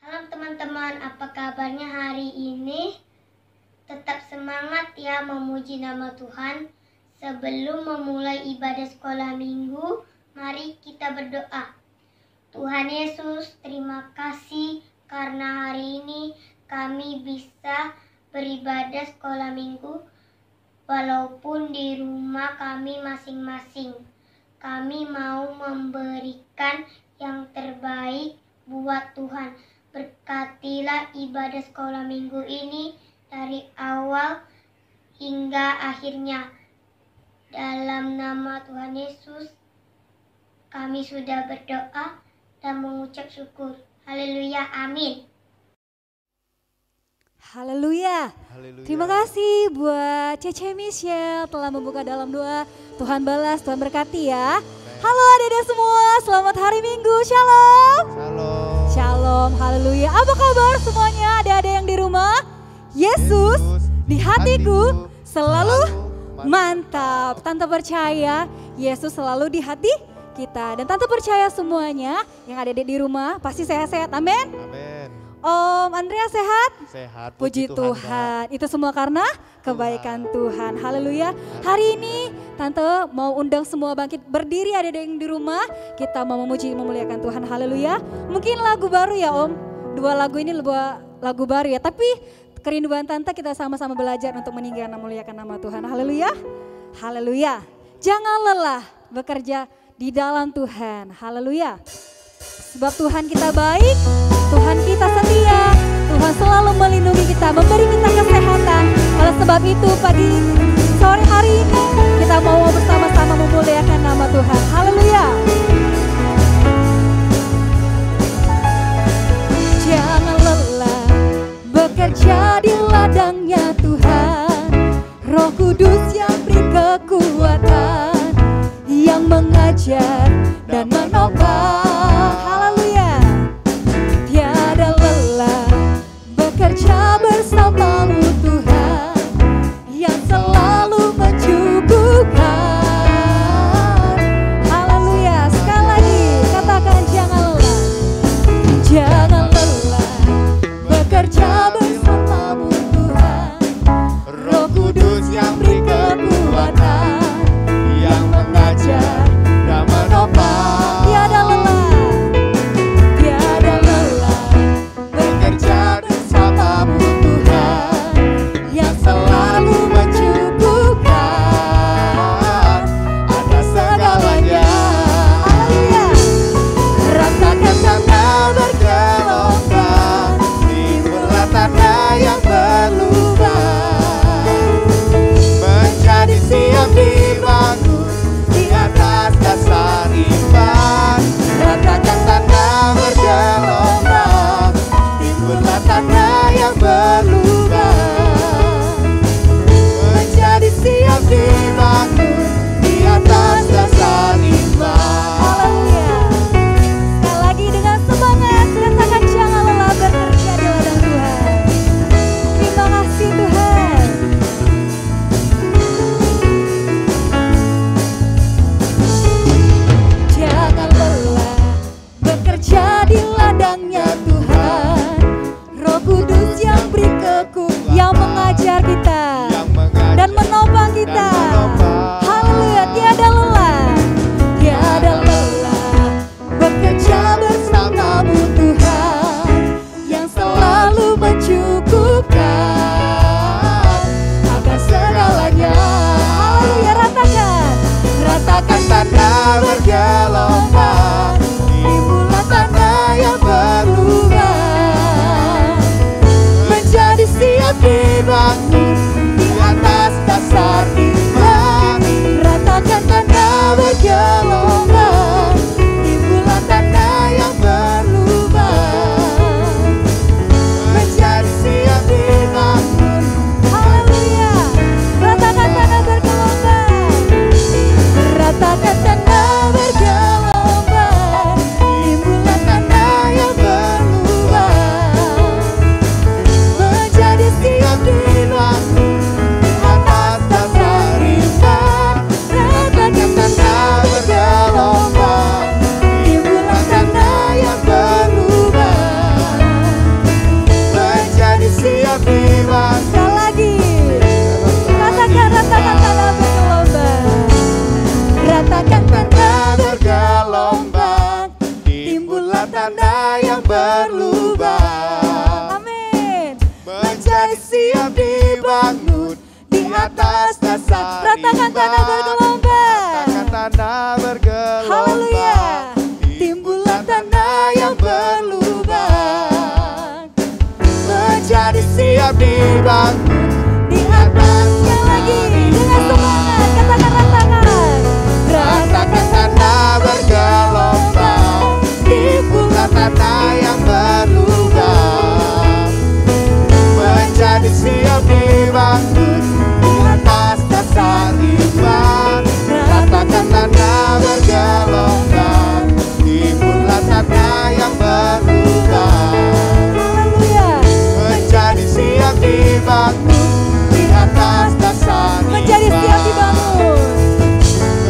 Halo teman-teman, apa kabarnya hari ini? Tetap semangat ya memuji nama Tuhan. Sebelum memulai ibadah sekolah minggu, mari kita berdoa. Tuhan Yesus, terima kasih karena hari ini kami bisa beribadah sekolah minggu walaupun di rumah kami masing-masing. Kami mau memberikan yang terbaik buat Tuhan. Berkatilah ibadah sekolah minggu ini dari awal hingga akhirnya. Dalam nama Tuhan Yesus, kami sudah berdoa dan mengucap syukur. Haleluya, amin. Haleluya. Terima kasih buat Cece Michelle telah membuka dalam doa. Tuhan balas, Tuhan berkati ya. Halo adik-adik semua, selamat hari Minggu, shalom. Shalom. Shalom, haleluya. Apa kabar semuanya adik-adik yang di rumah? Yesus di hatiku selalu mantap. Tante percaya Yesus selalu di hati kita. Dan Tante percaya semuanya yang ada di rumah pasti sehat-sehat, amin. Amin. Om Andrea sehat? Sehat. Puji Tuhan. Itu semua karena kebaikan Tuhan. Haleluya. Hari ini Tante mau undang semua bangkit berdiri ada yang di rumah. Kita mau memuji memuliakan Tuhan. Haleluya. Mungkin lagu baru ya Om. Dua lagu ini lagu baru ya. Tapi kerinduan Tante kita sama-sama belajar untuk meninggikan dan memuliakan nama Tuhan. Haleluya. Haleluya. Jangan lelah bekerja di dalam Tuhan. Haleluya. Sebab Tuhan kita baik, Tuhan kita setia, Tuhan selalu melindungi kita, memberi kita kesehatan. Oleh sebab itu pada sore hari ini kita mau bersama-sama memuliakan nama Tuhan. Haleluya. Jangan lelah bekerja di ladangnya Tuhan. Roh Kudus yang beri kekuatan, yang mengajar dan menopang. Haleluya. Tiada lelah bekerja bersamamu Tuhan, yang selalu mencukupkan. Haleluya. Sekali lagi katakan jangan lelah. Jangan lelah bekerja bersamamu Tuhan. Roh Kudus yang beri kekuatan, yang mengajar dan menopang. Tiada lelah. tanah bergelombang. Ratakan tanah bergelombang. Haleluya. Timbulan tanah yang berlubang. Menjadi siap dibangun. Di atasnya lagi dengan semangat katakan ratakan. Ratakan tanah bergelombang. Timbulan tanah yang berlubang. Menjadi siap dibangun di atas dasar iman. Ratakan tanah bergelombang. Timbulan tanah yang berlubang. Haleluya. Menjadi siap dibangun di atas dasar iman. Menjadi siap dibangun.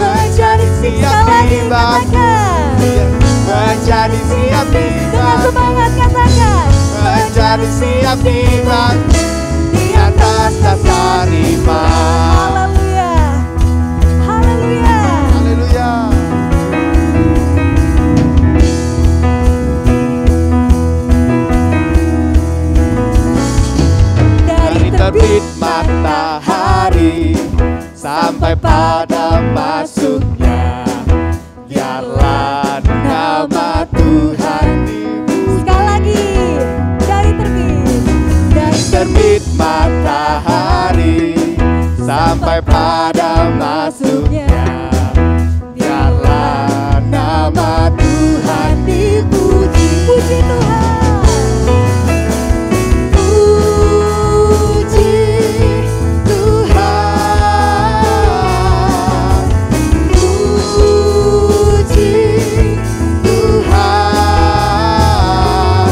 Menjadi siap Sekali lagi dibangun. katakan. Menjadi siap Dengan dibangun. semangat katakan. Menjadi siap dibangun di atas dasar iman. Haleluya. Haleluya. Haleluya. Dari terbit matahari sampai pada masuknya, biarlah nama Tuhan dipuji. Sekali lagi dari terbit. Dari Terbit matahari sampai pada masuknya, biarlah nama Tuhan dipuji. puji Tuhan. Puji Tuhan, puji Tuhan.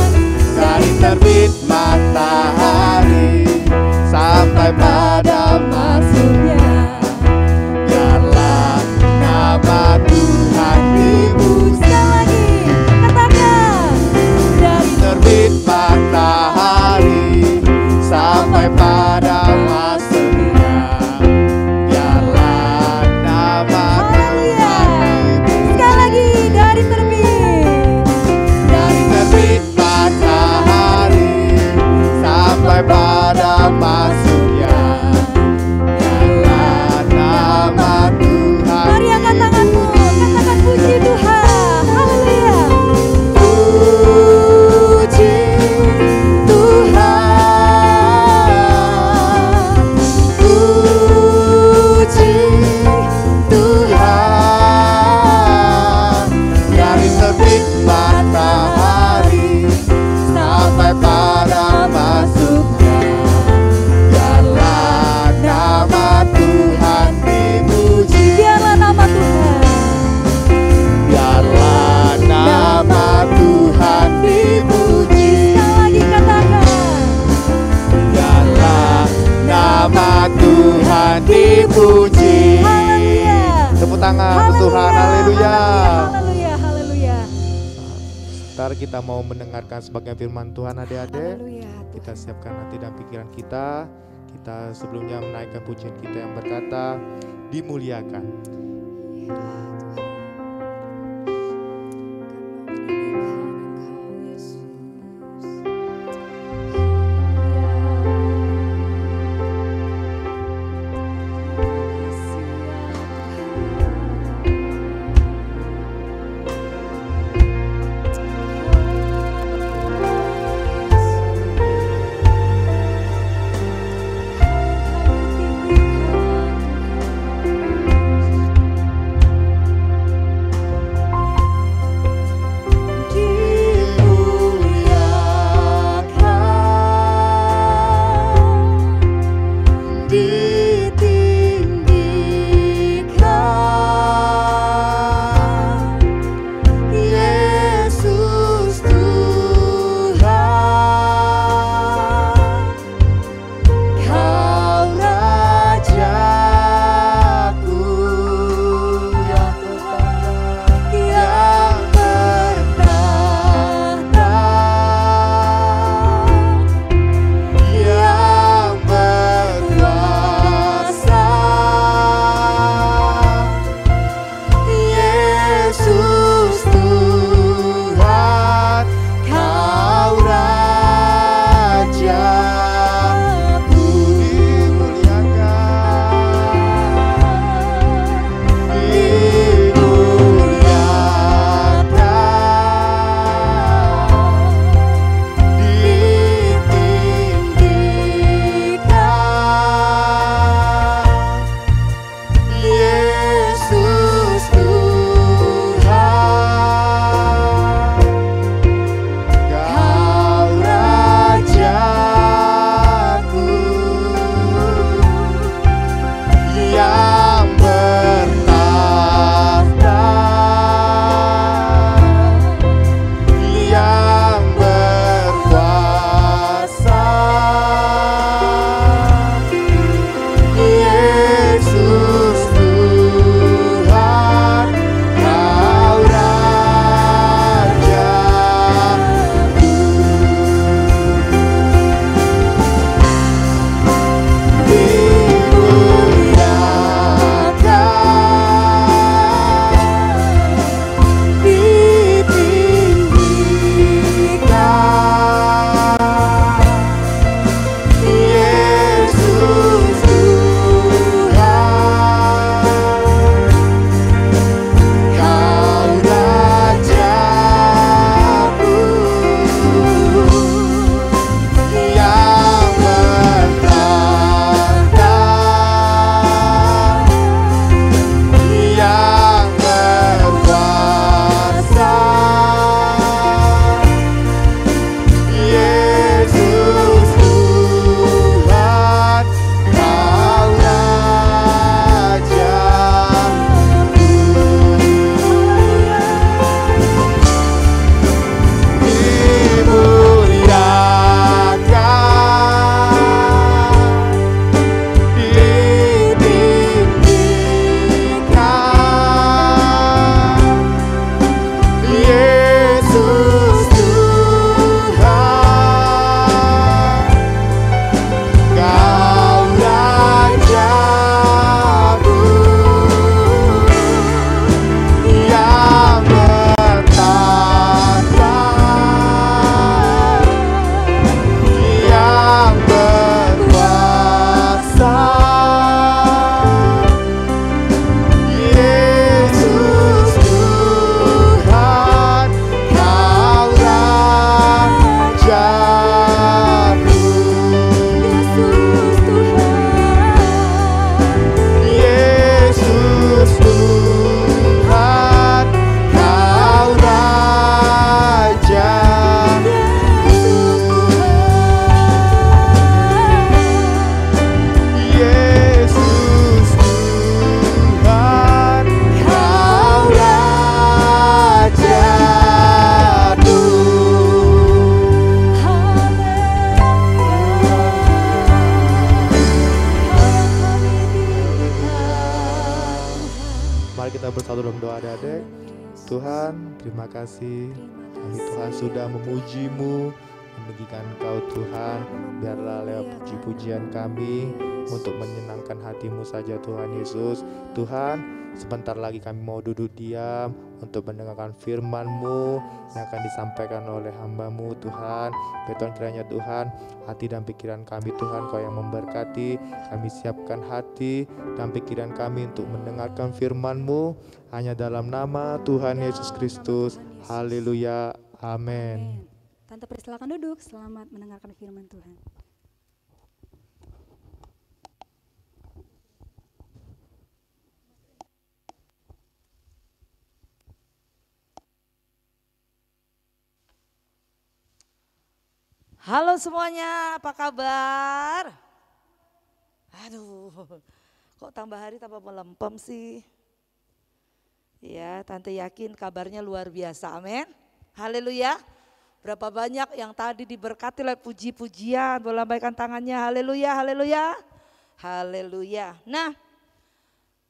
Dari terbit matahari sampai pada masuknya, biarlah nama Tuhan dipuji. Sekali lagi katakan. Dari Terbit matahari sampai pada masuknya, biarlah nama haleluya. Tuhan dipuji. Sekali lagi dari terbit. Dari terbit matahari sampai pada masuknya, biarlah nama Tuhan Mari angkat tanganmu, katakan puji Tuhan. Haleluya. Puji Tuhan, puji Tuhan. Dari terbit matahari sampai pada masuknya, biarlah nama Tuhan dipuji. Biarlah nama Tuhan. Biarlah nama Tuhan dipuji. Sekali lagi katakan. Biarlah nama Tuhan dipuji. Haleluya. Tepuk tangan untuk Tuhan, haleluya. Haleluya, haleluya. Ntar kita mau mendengarkan sebagian firman Tuhan adik-adik. Haleluya. Kita siapkan hati dan pikiran kita. Kita sebelumnya menaikkan pujian kita yang berkata, dimuliakan. mari kita bersatu dalam doa adik-adik. Tuhan, terima kasih. Kami Tuhan sudah memuji-Mu, meninggikan Engkau Tuhan. Biarlah lewat puji-pujian kami untuk menyenangkan hati-Mu saja Tuhan Yesus. Tuhan, sebentar lagi kami mau duduk diam untuk mendengarkan firman-Mu yang akan disampaikan oleh hamba-Mu Tuhan. Tuhan kiranya Tuhan, hati dan pikiran kami Tuhan Kau yang memberkati. Kami siapkan hati dan pikiran kami untuk mendengarkan firman-Mu hanya dalam nama Tuhan Yesus Kristus. Haleluya. Amin. Tante persilakan duduk, selamat mendengarkan firman Tuhan. Halo semuanya, apa kabar? Aduh, kok tambah hari tambah melempem sih? Ya, Tante yakin kabarnya luar biasa, amin. Haleluya. Berapa banyak yang tadi diberkati oleh puji-pujian, boleh lambaikan tangannya, haleluya, haleluya. Haleluya. Nah,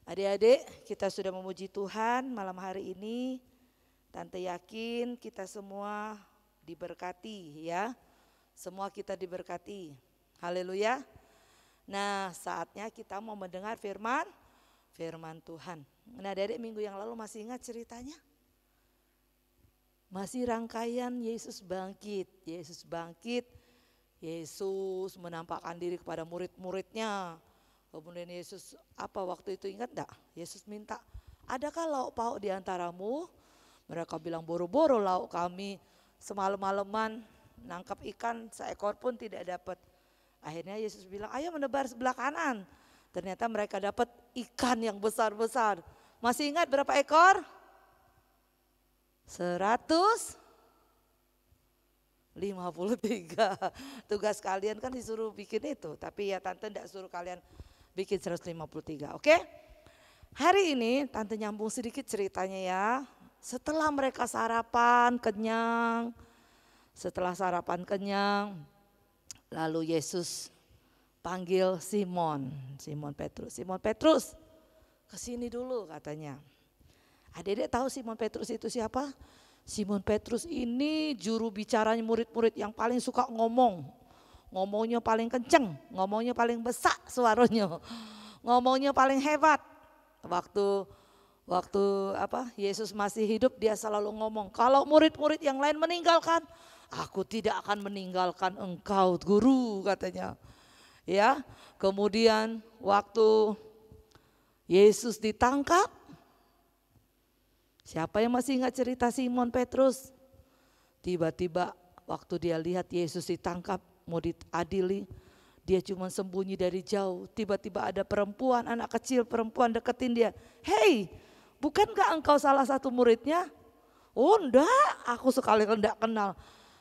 adik-adik kita sudah memuji Tuhan malam hari ini. Tante yakin kita semua diberkati ya. Semua kita diberkati. Haleluya. Nah, saatnya kita mau mendengar firman Tuhan. Nah, adik-adik minggu yang lalu masih ingat ceritanya? Masih rangkaian Yesus bangkit. Yesus bangkit, Yesus menampakkan diri kepada murid-muridnya. Kemudian Yesus apa waktu itu ingat enggak? Yesus minta, adakah lauk pauk di antaramu? Mereka bilang boro-boro lauk kami, semalam-malaman nangkap ikan seekor pun tidak dapat. Akhirnya Yesus bilang, ayo menebar sebelah kanan. Ternyata mereka dapat ikan yang besar-besar. Masih ingat berapa ekor? 153. Tugas kalian kan disuruh bikin itu, tapi ya Tante enggak suruh kalian bikin 153, oke? Hari ini Tante nyambung sedikit ceritanya ya. Setelah mereka sarapan kenyang, lalu Yesus panggil Simon Petrus, kesini dulu katanya. Adik-adik tahu Simon Petrus itu siapa? Simon Petrus ini juru bicaranya murid-murid yang paling suka ngomong. Ngomongnya paling kenceng, ngomongnya paling besar suaranya. Ngomongnya paling hebat. Waktu Yesus masih hidup dia selalu ngomong, kalau murid-murid yang lain meninggalkan, aku tidak akan meninggalkan engkau guru katanya. Ya, kemudian waktu Yesus ditangkap, siapa yang masih ingat cerita Simon Petrus? Tiba-tiba waktu dia lihat Yesus ditangkap mau diadili, dia cuma sembunyi dari jauh. Tiba-tiba ada anak kecil perempuan deketin dia. Hei, bukankah engkau salah satu muridnya? Oh enggak, aku sekali enggak kenal.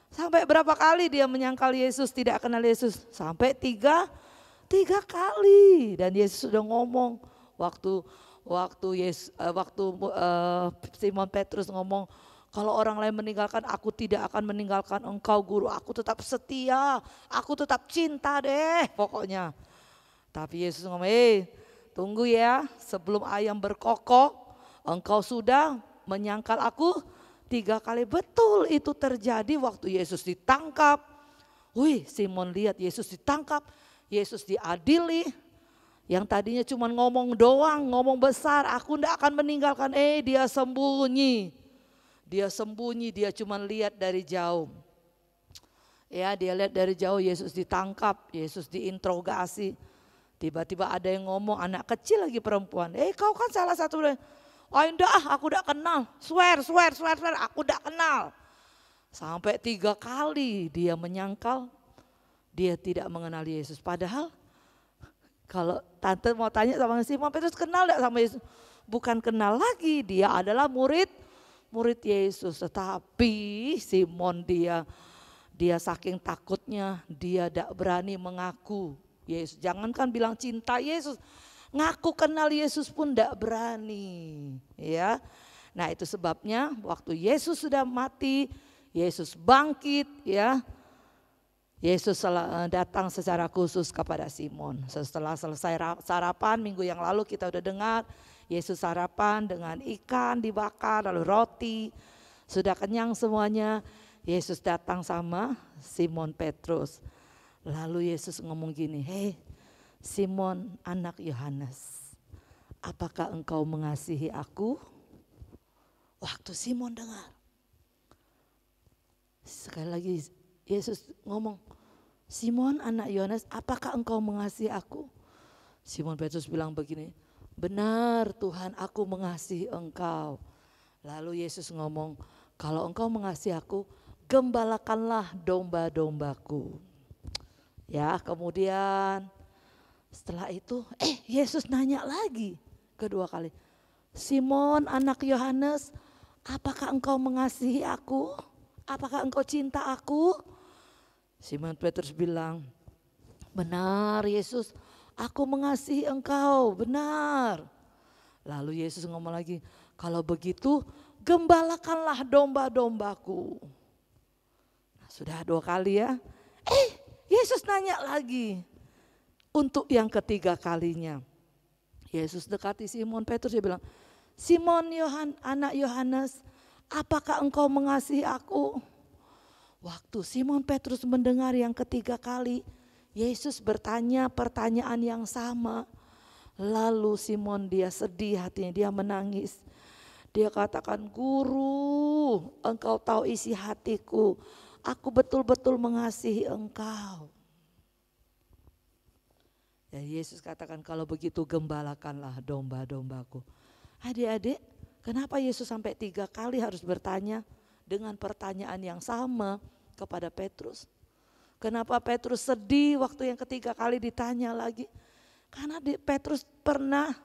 Sampai berapa kali dia menyangkal Yesus, tidak kenal Yesus? Sampai tiga kali. Dan Yesus sudah ngomong waktu Simon Petrus ngomong, kalau orang lain meninggalkan, aku tidak akan meninggalkan engkau guru. Aku tetap setia, aku tetap cinta deh pokoknya. Tapi Yesus ngomong, tunggu ya, sebelum ayam berkokok, engkau sudah menyangkal aku 3 kali. Betul itu terjadi waktu Yesus ditangkap. Simon lihat Yesus ditangkap, Yesus diadili. Yang tadinya cuma ngomong doang, ngomong besar, aku tidak akan meninggalkan. Dia sembunyi. Dia cuma lihat dari jauh. Ya, dia lihat dari jauh Yesus ditangkap, Yesus diinterogasi. Tiba-tiba ada yang ngomong, anak kecil lagi perempuan. Kau kan salah satu. Enggak, aku tidak kenal. Swear, aku tidak kenal. Sampai 3 kali dia menyangkal, dia tidak mengenal Yesus. Padahal kalau Tante mau tanya sama Simon Petrus, kenal enggak sama Yesus? Bukan kenal lagi, dia adalah murid Yesus. Tetapi Simon dia saking takutnya, dia tidak berani mengaku Yesus. Jangankan bilang cinta Yesus, ngaku kenal Yesus pun tidak berani. Ya, nah itu sebabnya waktu Yesus sudah mati, Yesus bangkit ya. Yesus datang secara khusus kepada Simon. Setelah selesai sarapan minggu yang lalu kita udah dengar Yesus sarapan dengan ikan dibakar lalu roti. Sudah kenyang semuanya. Yesus datang sama Simon Petrus. Lalu Yesus ngomong gini, "Hei Simon anak Yohanes, apakah engkau mengasihi aku?" Waktu Simon dengar. Sekali lagi Yesus ngomong, "Simon anak Yohanes, apakah engkau mengasihi aku?" Simon Petrus bilang begini, "Benar Tuhan, aku mengasihi engkau." Lalu Yesus ngomong, "Kalau engkau mengasihi aku, gembalakanlah domba-dombaku." Ya, kemudian setelah itu Yesus nanya lagi kedua kali, "Simon anak Yohanes, apakah engkau mengasihi aku? Apakah engkau cinta aku?" Simon Petrus bilang, "Benar Yesus, aku mengasihi engkau, benar." Lalu Yesus ngomong lagi, "Kalau begitu gembalakanlah domba-dombaku." Nah, sudah 2 kali ya. Yesus nanya lagi untuk yang ketiga kalinya. Yesus dekati Simon Petrus, dia bilang, "Simon anak Yohanes, apakah engkau mengasihi aku?" Waktu Simon Petrus mendengar yang ketiga kali, Yesus bertanya pertanyaan yang sama. Lalu Simon dia sedih hatinya, dia menangis. Dia katakan, "Guru, engkau tahu isi hatiku. Aku betul-betul mengasihi engkau." Ya Yesus katakan, "Kalau begitu gembalakanlah domba-dombaku." Adik-adik, kenapa Yesus sampai 3 kali harus bertanya dengan pertanyaan yang sama kepada Petrus? Kenapa Petrus sedih waktu yang ketiga kali ditanya lagi? Karena Petrus pernah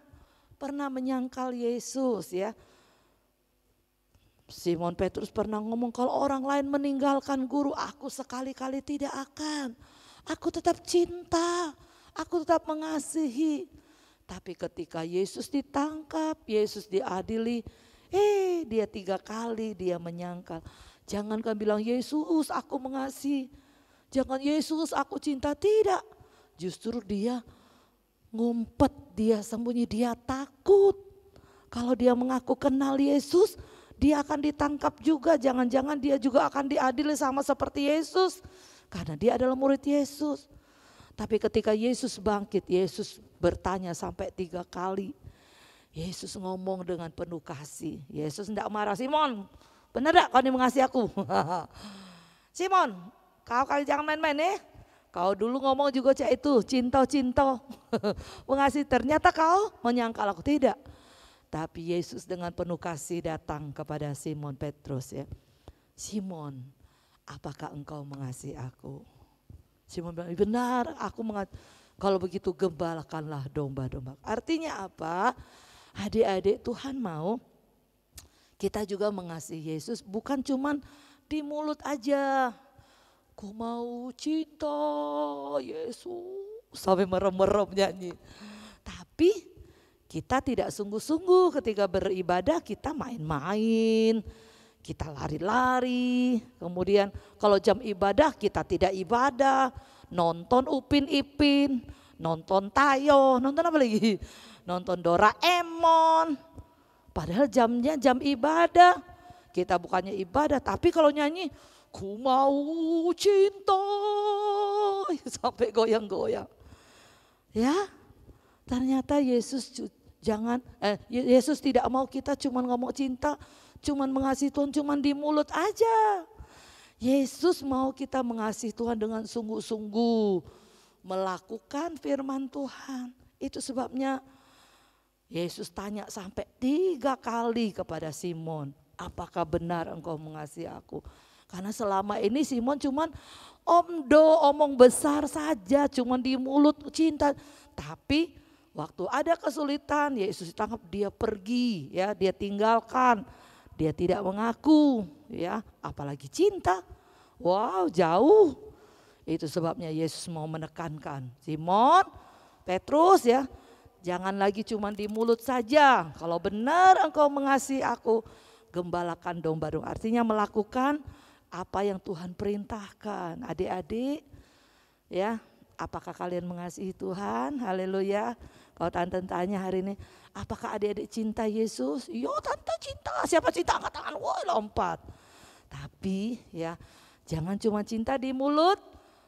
menyangkal Yesus ya. Simon Petrus pernah ngomong, "Kalau orang lain meninggalkan guru, aku sekali-kali tidak akan. Aku tetap cinta, aku tetap mengasihi." Tapi ketika Yesus ditangkap, Yesus diadili, dia 3 kali dia menyangkal. Jangankan bilang, "Yesus aku mengasihi." Jangan, "Yesus aku cinta." Tidak. Justru dia ngumpet, dia sembunyi, dia takut. Kalau dia mengaku kenal Yesus, dia akan ditangkap juga. Jangan-jangan dia juga akan diadili sama seperti Yesus. Karena dia adalah murid Yesus. Tapi ketika Yesus bangkit, Yesus bertanya sampai 3 kali. Yesus ngomong dengan penuh kasih. Yesus tidak marah, "Simon, benar tak kau ini mengasihi aku?" "Simon, kau kali jangan main-main ya. Kau dulu ngomong juga cak itu, cinta-cinta." Mengasihi, ternyata kau menyangkal aku. Tidak. Tapi Yesus dengan penuh kasih datang kepada Simon Petrus ya. "Simon, apakah engkau mengasihi aku?" Simon bilang, "Benar, aku mengasihi." "Kalau begitu gembalakanlah domba-domba." Artinya apa? Adik-adik, Tuhan mau kita juga mengasihi Yesus, bukan cuman di mulut aja. "Ku mau cinta Yesus," sampai merem-merem nyanyi. Tapi kita tidak sungguh-sungguh ketika beribadah, kita main-main, kita lari-lari. Kemudian kalau jam ibadah kita tidak ibadah, nonton Upin Ipin, nonton Tayo, nonton apa lagi? Nonton Doraemon. Padahal jamnya jam ibadah. Kita bukannya ibadah, tapi kalau nyanyi, "Ku mau cinta," sampai goyang-goyang. Ya, ternyata Yesus Yesus tidak mau kita cuman ngomong cinta, cuman mengasihi Tuhan cuman di mulut aja. Yesus mau kita mengasihi Tuhan dengan sungguh-sungguh, melakukan firman Tuhan. Itu sebabnya Yesus tanya sampai 3 kali kepada Simon, "Apakah benar engkau mengasihi aku?" Karena selama ini Simon cuman omong besar saja, cuman di mulut cinta. Tapi waktu ada kesulitan, Yesus ditangkap, dia pergi ya, dia tinggalkan. Dia tidak mengaku ya, apalagi cinta. Wow, jauh. Itu sebabnya Yesus mau menekankan, "Simon, Petrus ya, jangan lagi cuma di mulut saja. Kalau benar engkau mengasihi aku, gembalakan domba-domba." Artinya melakukan apa yang Tuhan perintahkan. Adik-adik, Ya, apakah kalian mengasihi Tuhan? Haleluya. Kalau tante tanya hari ini, apakah adik-adik cinta Yesus? Yo tante cinta, siapa cinta angkat tangan, woi lompat. Tapi ya jangan cuma cinta di mulut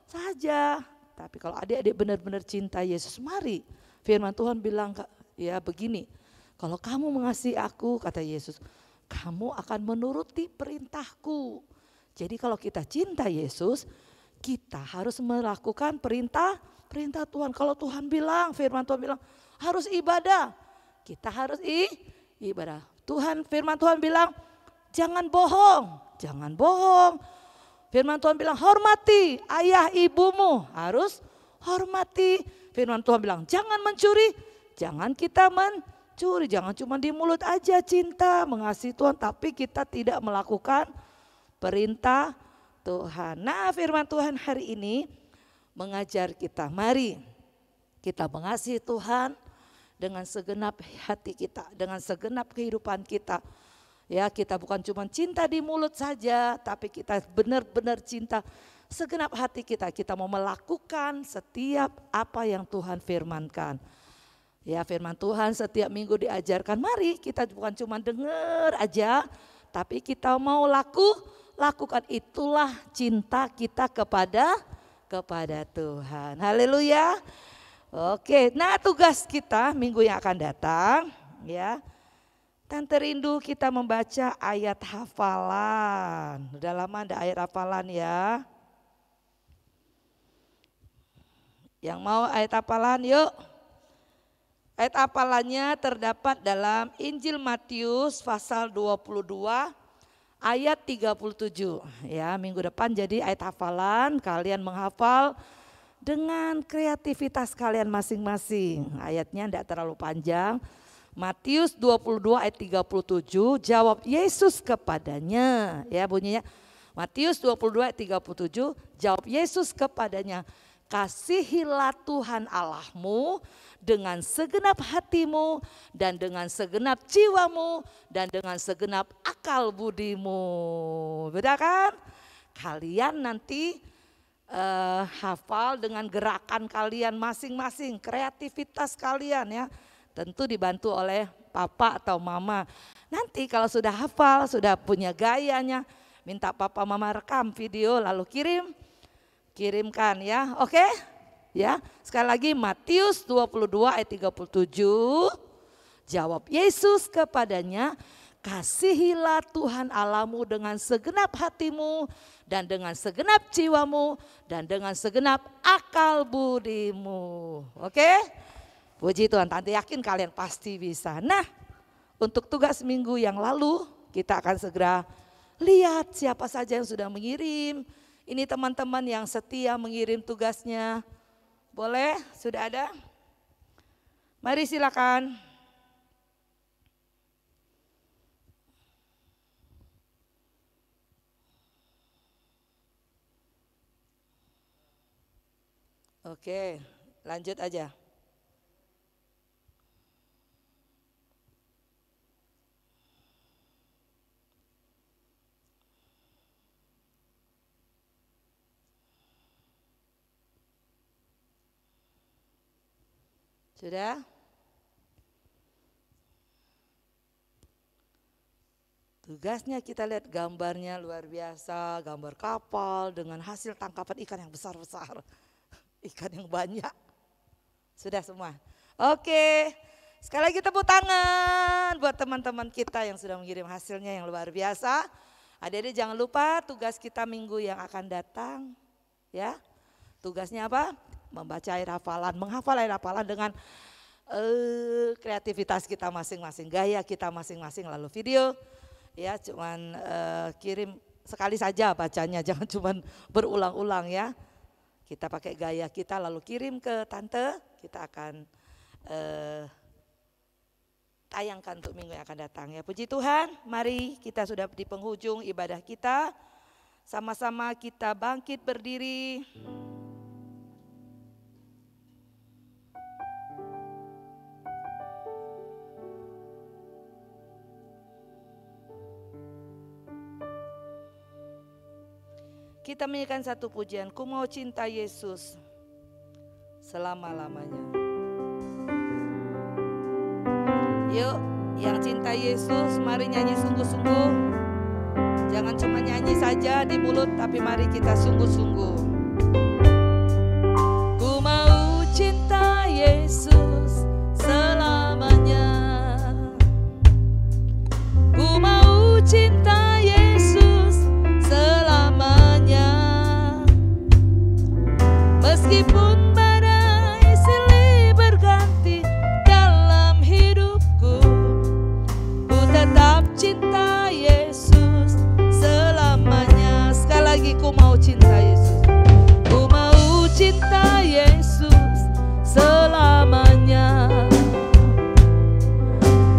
saja. Tapi kalau adik-adik benar-benar cinta Yesus, mari. Firman Tuhan bilang ya begini, kalau kamu mengasihi aku, kata Yesus, kamu akan menuruti perintahku. Jadi kalau kita cinta Yesus, kita harus melakukan perintah Tuhan. Kalau Tuhan bilang, firman Tuhan bilang harus ibadah, kita harus ibadah. Firman Tuhan bilang jangan bohong, jangan bohong. Firman Tuhan bilang hormati ayah ibumu, harus hormati. Firman Tuhan bilang jangan mencuri, jangan kita mencuri. Jangan cuma di mulut aja cinta mengasihi Tuhan, tapi kita tidak melakukan perintah Tuhan. Nah, firman Tuhan hari ini mengajar kita, mari kita mengasihi Tuhan dengan segenap hati kita, dengan segenap kehidupan kita. Ya, kita bukan cuma cinta di mulut saja, tapi kita benar-benar cinta segenap hati kita. Kita mau melakukan setiap apa yang Tuhan firmankan. Ya, firman Tuhan setiap minggu diajarkan, mari kita bukan cuma dengar aja, tapi kita mau lakukan. Itulah cinta kita kepada Tuhan. Haleluya. Oke, nah tugas kita minggu yang akan datang ya. Tante rindu kita membaca ayat hafalan. Udah lama ada ayat hafalan ya. Yang mau ayat hafalan yuk. Ayat hafalannya terdapat dalam Injil Matius pasal 22 ayat 37. Ya, minggu depan jadi ayat hafalan, kalian menghafal dengan kreativitas kalian masing-masing. Ayatnya tidak terlalu panjang. Matius 22 ayat 37, jawab Yesus kepadanya. Ya, bunyinya Matius 22 ayat 37, jawab Yesus kepadanya, kasihilah Tuhan Allahmu dengan segenap hatimu dan dengan segenap jiwamu dan dengan segenap akal budimu. Beda kan? Kalian nanti hafal dengan gerakan kalian masing-masing, kreativitas kalian ya. Tentu dibantu oleh papa atau mama. Nanti kalau sudah hafal, sudah punya gayanya, minta papa mama rekam video lalu kirimkan ya. Oke? Ya, sekali lagi Matius 22 ayat 37, jawab Yesus kepadanya, kasihilah Tuhan Allahmu dengan segenap hatimu dan dengan segenap jiwamu dan dengan segenap akal budimu. Oke? Puji Tuhan, tante yakin kalian pasti bisa. Nah, untuk tugas minggu yang lalu kita akan segera lihat siapa saja yang sudah mengirim. Ini teman-teman yang setia mengirim tugasnya. Boleh? Sudah ada? Mari silakan. Oke, lanjut aja. Sudah? Tugasnya kita lihat gambarnya luar biasa, gambar kapal dengan hasil tangkapan ikan yang besar-besar. Ikan yang banyak. Sudah semua? Oke, sekali lagi tepuk tangan buat teman-teman kita yang sudah mengirim hasilnya yang luar biasa. Adik-adik jangan lupa tugas kita minggu yang akan datang. Ya, tugasnya apa? Membaca ayat hafalan, menghafal ayat hafalan dengan kreativitas kita masing-masing, gaya kita masing-masing, lalu video ya cuman kirim sekali saja bacanya, jangan cuman berulang-ulang ya. Kita pakai gaya kita lalu kirim ke tante, kita akan tayangkan untuk minggu yang akan datang ya. Puji Tuhan, mari kita sudah di penghujung ibadah kita, sama-sama kita bangkit berdiri. Kita menyanyikan satu pujian, ku mau cinta Yesus. selama-lamanya. Yuk, yang cinta Yesus, mari nyanyi sungguh-sungguh. Jangan cuma nyanyi saja di mulut, tapi mari kita sungguh-sungguh. Ku mau cinta Yesus selamanya. Ku mau cinta Yesus selamanya. Meskipun badai silih berganti dalam hidupku, ku tetap cinta Yesus selamanya. Sekali lagi, ku mau cinta Yesus. Ku mau cinta Yesus selamanya.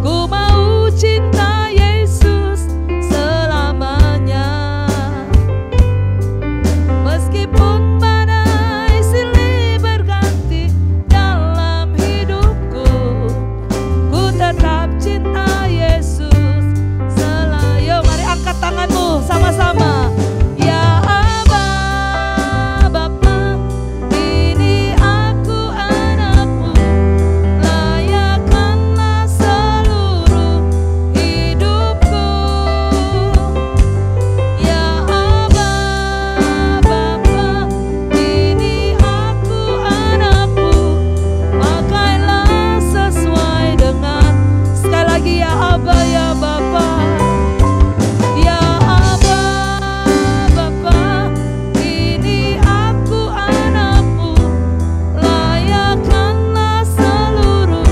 Ku mau cinta Yesus selamanya. Meskipun badai silih berganti dalam hidupku, ku tetap cinta Yesus selamanya. Yo, mari angkat tanganmu sama-sama. Ya Aba, Bapa, ini aku anakmu, layakkanlah seluruh hidupku. Ya Aba, Bapa, ini aku anakmu, pakailah sesuai dengan. Sekali lagi, ya Aba, ya Bapa. Ya Aba, Bapa, ini aku anakmu, layakkanlah seluruh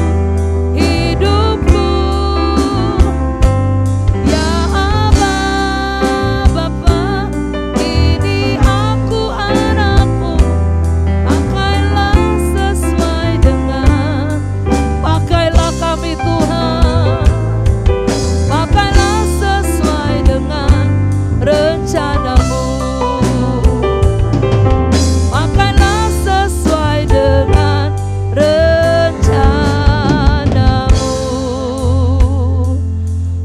hidupku. Ya Aba, Bapa, ini aku anakmu, pakailah sesuai dengan. Pakailah kami Tuhan, pakailah sesuai dengan rencanamu. Pakailah sesuai dengan rencanamu.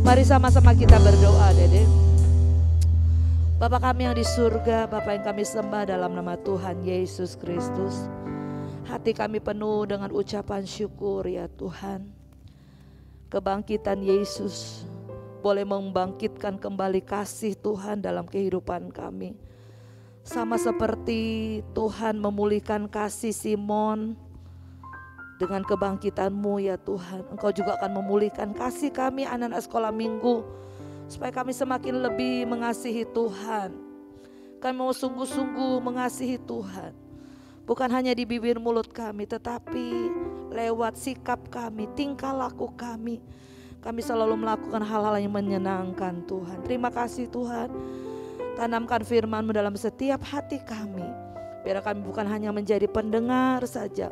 Mari sama-sama kita berdoa, Dede. Bapa kami yang di surga, Bapa yang kami sembah dalam nama Tuhan Yesus Kristus. Hati kami penuh dengan ucapan syukur ya Tuhan. Kebangkitan Yesus boleh membangkitkan kembali kasih Tuhan dalam kehidupan kami. Sama seperti Tuhan memulihkan kasih Simon dengan kebangkitan-Mu ya Tuhan. Engkau juga akan memulihkan kasih kami anak-anak sekolah minggu, supaya kami semakin lebih mengasihi Tuhan. Kami mau sungguh-sungguh mengasihi Tuhan. Bukan hanya di bibir mulut kami, tetapi lewat sikap kami, tingkah laku kami. Kami selalu melakukan hal-hal yang menyenangkan Tuhan. Terima kasih Tuhan. Tanamkan firman-Mu dalam setiap hati kami. Biar kami bukan hanya menjadi pendengar saja,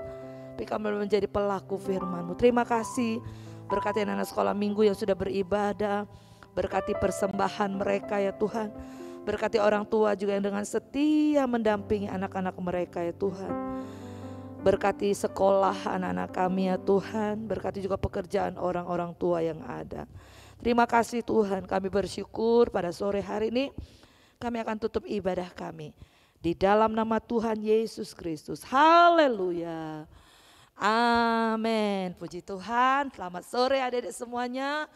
tapi kami menjadi pelaku firman-Mu. Terima kasih. Berkati anak-anak sekolah minggu yang sudah beribadah. Berkati persembahan mereka ya Tuhan. Berkati orang tua juga yang dengan setia mendampingi anak-anak mereka ya Tuhan. Berkati sekolah anak-anak kami ya Tuhan. Berkati juga pekerjaan orang-orang tua yang ada. Terima kasih Tuhan, kami bersyukur pada sore hari ini. Kami akan tutup ibadah kami di dalam nama Tuhan Yesus Kristus. Haleluya. Amin. Puji Tuhan. Selamat sore adik-adik semuanya.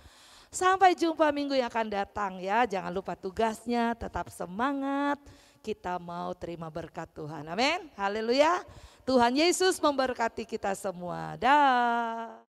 Sampai jumpa minggu yang akan datang ya. Jangan lupa tugasnya, tetap semangat. Kita mau terima berkat Tuhan. Amin. Haleluya. Tuhan Yesus memberkati kita semua. Dah.